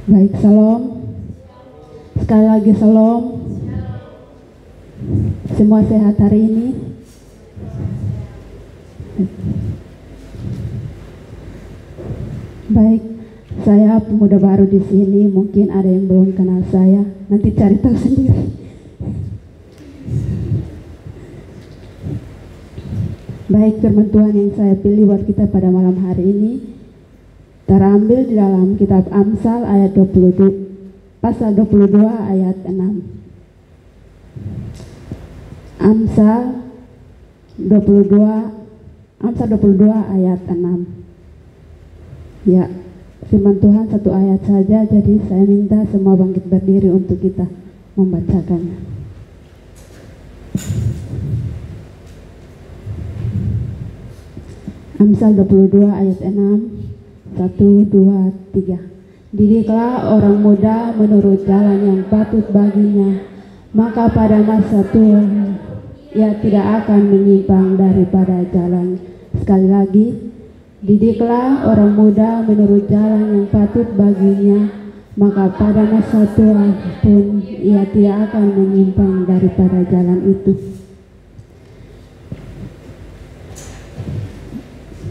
Baik, salam. Sekali lagi salam. Semua sehat hari ini? Baik, saya pemuda baru di sini. Mungkin ada yang belum kenal saya. Nanti cari tahu sendiri. Baik, firman Tuhan yang saya pilih buat kita pada malam hari ini terambil di dalam kitab Amsal ayat 22, pasal 22 ayat 6. Amsal 22 ayat 6. Ya, firman Tuhan satu ayat saja, jadi saya minta semua bangkit berdiri untuk kita membacakannya. Amsal 22 ayat 6. 1, 2, 3. Didiklah orang muda menurut jalan yang patut baginya, maka pada masa tua ia tidak akan menyimpang daripada jalan. Sekali lagi, didiklah orang muda menurut jalan yang patut baginya, maka pada masa tua pun ia tidak akan menyimpang daripada jalan itu.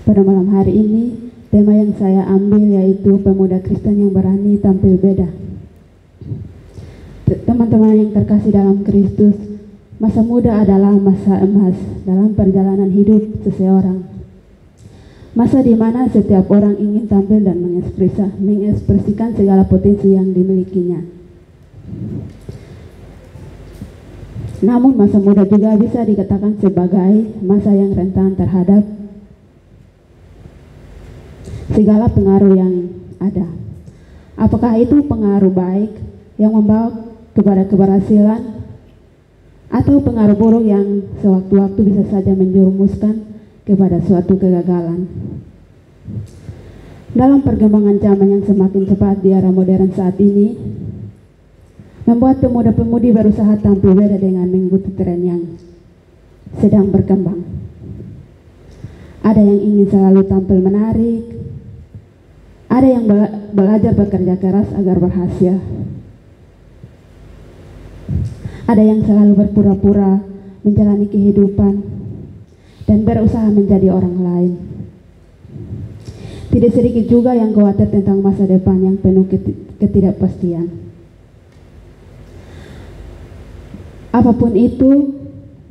Pada malam hari ini, tema yang saya ambil yaitu pemuda Kristen yang berani tampil beda. Teman-teman yang terkasih dalam Kristus, masa muda adalah masa emas dalam perjalanan hidup seseorang. Masa di mana setiap orang ingin tampil dan mengekspresikan segala potensi yang dimilikinya. Namun masa muda juga bisa dikatakan sebagai masa yang rentan terhadap segala pengaruh yang ada. Apakah itu pengaruh baik yang membawa kepada keberhasilan, atau pengaruh buruk yang sewaktu-waktu bisa saja menjerumuskan kepada suatu kegagalan? Dalam perkembangan zaman yang semakin cepat di era modern saat ini, membuat pemuda-pemudi berusaha tampil beda dengan mengikuti tren yang sedang berkembang. Ada yang ingin selalu tampil menarik, ada yang belajar bekerja keras agar berhasil. Ada yang selalu berpura-pura menjalani kehidupan dan berusaha menjadi orang lain. Tidak sedikit juga yang khawatir tentang masa depan yang penuh ketidakpastian. Apapun itu,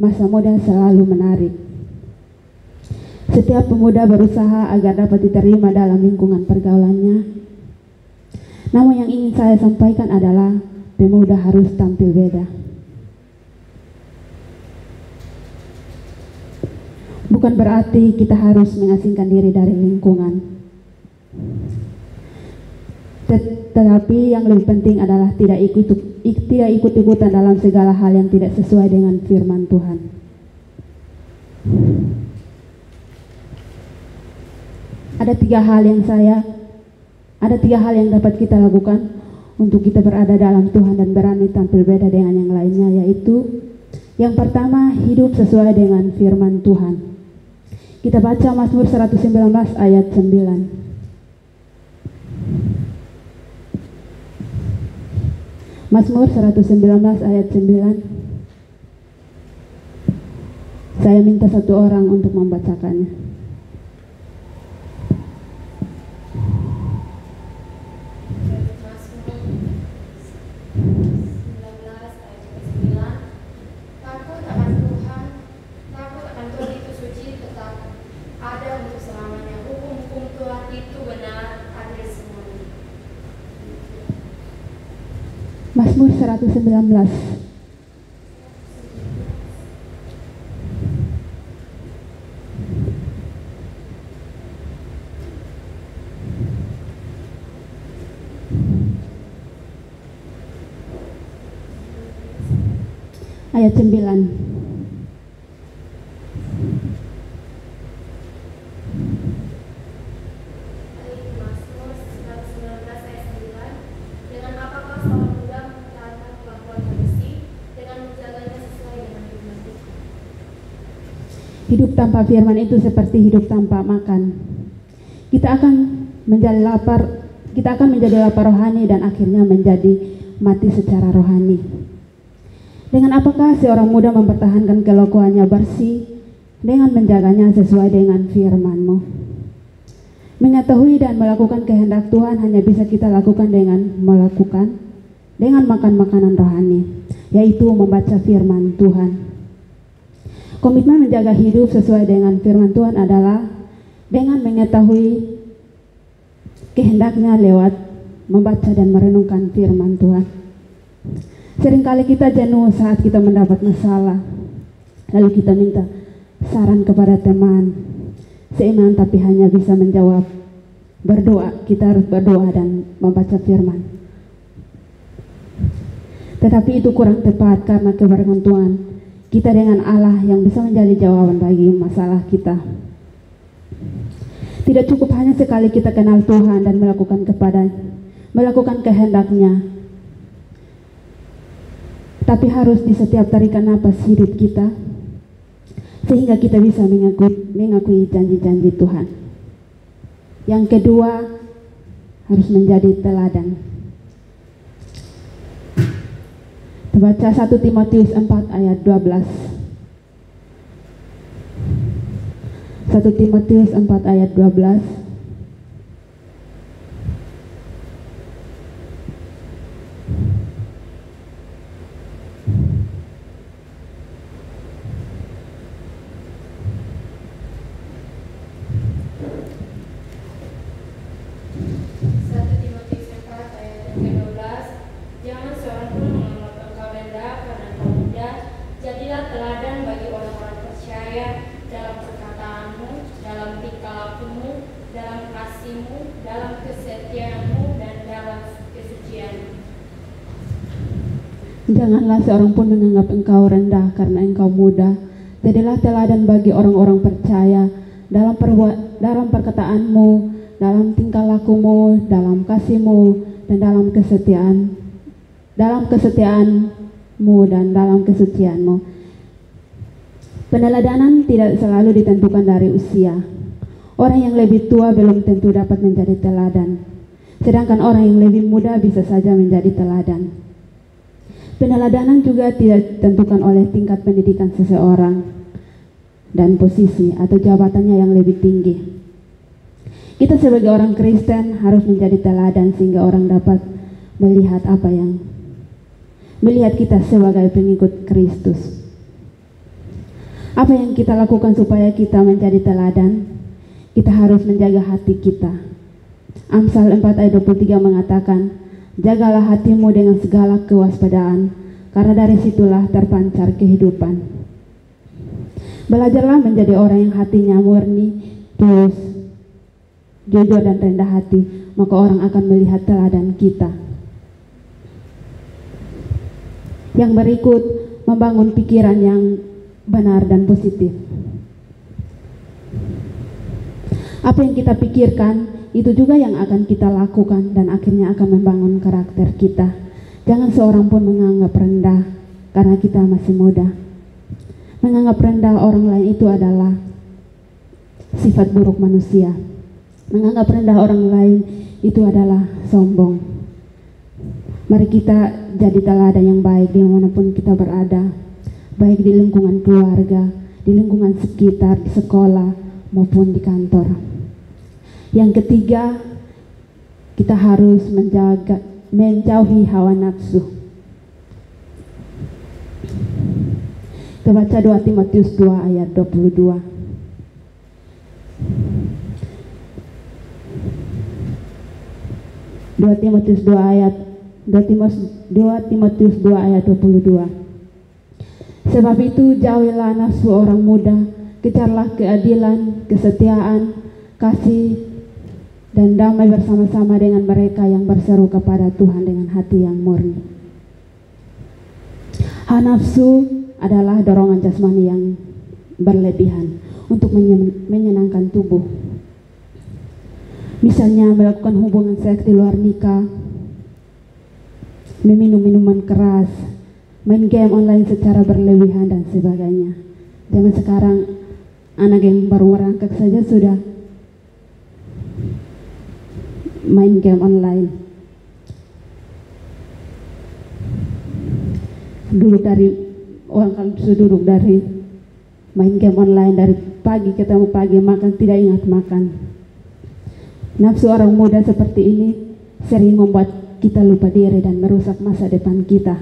masa muda selalu menarik. Setiap pemuda berusaha agar dapat diterima dalam lingkungan pergaulannya. Namun yang ingin saya sampaikan adalah pemuda harus tampil beda. Bukan berarti kita harus mengasingkan diri dari lingkungan. Tetapi yang lebih penting adalah tidak ikut-ikutan dalam segala hal yang tidak sesuai dengan firman Tuhan. Ada tiga hal yang dapat kita lakukan untuk kita berada dalam Tuhan dan berani tampil beda dengan yang lainnya, yaitu yang pertama, hidup sesuai dengan firman Tuhan. Kita baca Mazmur 119 ayat 9. Mazmur 119 ayat 9. Saya minta satu orang untuk membacakannya. Mazmur 119 ayat 9. Hidup tanpa firman itu seperti hidup tanpa makan. Kita akan menjadi lapar kita akan menjadi lapar rohani dan akhirnya menjadi mati secara rohani. Dengan apakah seorang muda mempertahankan kelakuannya bersih? Dengan menjaganya sesuai dengan firman-Mu. Mengetahui dan melakukan kehendak Tuhan hanya bisa kita lakukan dengan makan makanan rohani, yaitu membaca firman Tuhan. Komitmen menjaga hidup sesuai dengan firman Tuhan adalah dengan mengetahui kehendaknya lewat membaca dan merenungkan firman Tuhan. Seringkali kita jenuh saat kita mendapat masalah, lalu kita minta saran kepada teman seiman, tapi hanya bisa menjawab berdoa. Kita harus berdoa dan membaca firman. Tetapi itu kurang tepat karena kebergantungan kita dengan Allah yang bisa menjadi jawaban bagi masalah kita. Tidak cukup hanya sekali kita kenal Tuhan dan melakukan kehendak-Nya, tapi harus di setiap tarikan napas hidup kita, sehingga kita bisa mengakui janji-janji Tuhan. Yang kedua, harus menjadi teladan. Baca 1 Timotius 4 ayat 12. 1 Timotius 4 ayat 12. Janganlah seorang pun menganggap engkau rendah karena engkau muda. Jadilah teladan bagi orang-orang percaya dalam perkataanmu, dalam tingkah lakumu, dalam kasihmu, dan dalam kesetiaanmu dan dalam kesucianmu. Peneladanan tidak selalu ditentukan dari usia. Orang yang lebih tua belum tentu dapat menjadi teladan, sedangkan orang yang lebih muda bisa saja menjadi teladan. Peneladanan juga tidak ditentukan oleh tingkat pendidikan seseorang dan posisi atau jabatannya yang lebih tinggi. Kita sebagai orang Kristen harus menjadi teladan sehingga orang dapat melihat kita sebagai pengikut Kristus. Apa yang kita lakukan supaya kita menjadi teladan? Kita harus menjaga hati kita. Amsal 4 ayat 23 mengatakan, jagalah hatimu dengan segala kewaspadaan, karena dari situlah terpancar kehidupan. Belajarlah menjadi orang yang hatinya murni, tulus, jujur dan rendah hati, maka orang akan melihat teladan kita. Yang berikut, membangun pikiran yang benar dan positif. Apa yang kita pikirkan, itu juga yang akan kita lakukan dan akhirnya akan membangun karakter kita. Jangan seorang pun menganggap rendah karena kita masih muda. Menganggap rendah orang lain itu adalah sifat buruk manusia. Menganggap rendah orang lain itu adalah sombong. Mari kita jadi teladan yang baik dimanapun kita berada, baik di lingkungan keluarga, di lingkungan sekitar, di sekolah, maupun di kantor. Yang ketiga, kita harus menjauhi hawa nafsu. Kita baca 2 Timotius 2 ayat 22. 2 Timotius 2 ayat 22. Sebab itu jauhilah nafsu orang muda, kejarlah keadilan, kesetiaan, kasih, dan damai bersama-sama dengan mereka yang berseru kepada Tuhan dengan hati yang murni. Hawa nafsu adalah dorongan jasmani yang berlebihan untuk menyenangkan tubuh. Misalnya melakukan hubungan seks di luar nikah, meminum minuman keras, main game online secara berlebihan dan sebagainya. Zaman sekarang anak yang baru merangkak saja sudah main game online. Duduk dari orang kan duduk dari main game online dari pagi ketemu pagi, makan tidak ingat makan. Nafsu orang muda seperti ini sering membuat kita lupa diri dan merusak masa depan kita.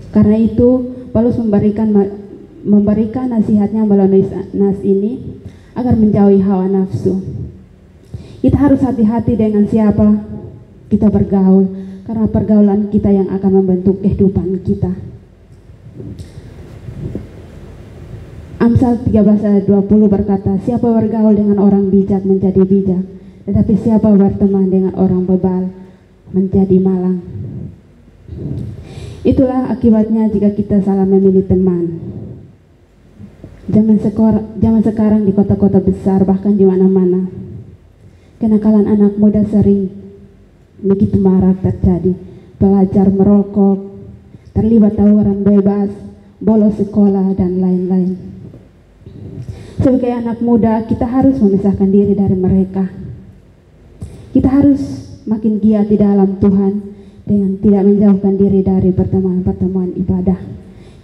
Karena itu Paulus memberikan nasihatnya melalui nas ini agar menjauhi hawa nafsu. Kita harus hati-hati dengan siapa kita bergaul, karena pergaulan kita yang akan membentuk kehidupan kita. Amsal 13 ayat 20 berkata, siapa bergaul dengan orang bijak menjadi bijak, tetapi siapa berteman dengan orang bebal menjadi malang. Itulah akibatnya jika kita salah memilih teman. Zaman sekarang di kota-kota besar, bahkan di mana-mana, kenakalan anak muda sering begitu marak terjadi. Belajar merokok, terlibat tawuran bebas, bolos sekolah, dan lain-lain. Sebagai anak muda, kita harus memisahkan diri dari mereka. Kita harus makin giat di dalam Tuhan dengan tidak menjauhkan diri dari pertemuan-pertemuan ibadah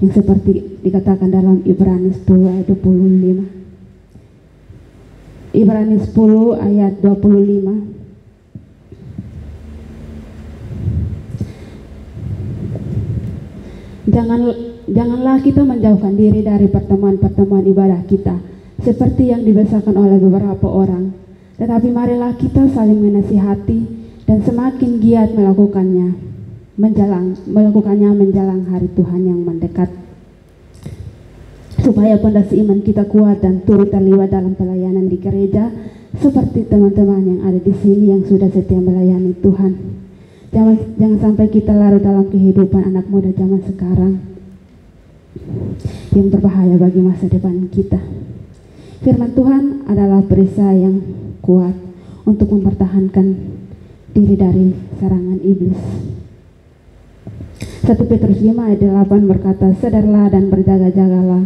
yang seperti dikatakan dalam Ibrani 10 ayat 25. Ibrani 10 ayat 25. Janganlah kita menjauhkan diri dari pertemuan-pertemuan ibadah kita seperti yang dibiasakan oleh beberapa orang, tetapi marilah kita saling menasihati dan semakin giat melakukannya menjelang hari Tuhan yang mendekat, supaya pondasi iman kita kuat dan turut terlibat dalam pelayanan di gereja seperti teman-teman yang ada di sini yang sudah setia melayani Tuhan. Jangan sampai kita larut dalam kehidupan anak muda zaman sekarang yang berbahaya bagi masa depan kita. Firman Tuhan adalah perisai yang kuat untuk mempertahankan diri dari serangan iblis. 1 Petrus 5 ayat 8 berkata, sadarlah dan berjaga-jagalah.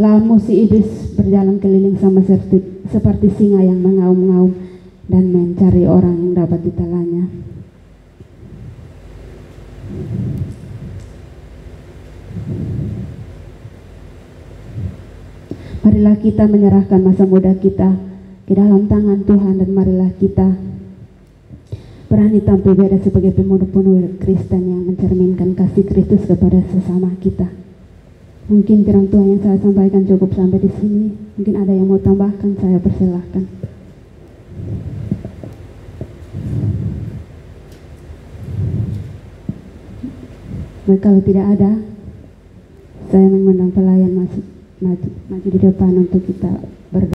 Lawan musuh iblis berjalan keliling sama seperti singa yang mengaum-ngaum dan mencari orang yang dapat ditelannya. Marilah kita menyerahkan masa muda kita ke dalam tangan Tuhan, dan marilah kita berani tampil beda sebagai pemuda-pemudi Kristen yang mencerminkan kasih Kristus kepada sesama kita. Mungkin firman Tuhan yang saya sampaikan cukup sampai di sini. Mungkin ada yang mau tambahkan, saya persilahkan. Baik, kalau tidak ada, saya mengundang pelayan maju di depan untuk kita berdoa.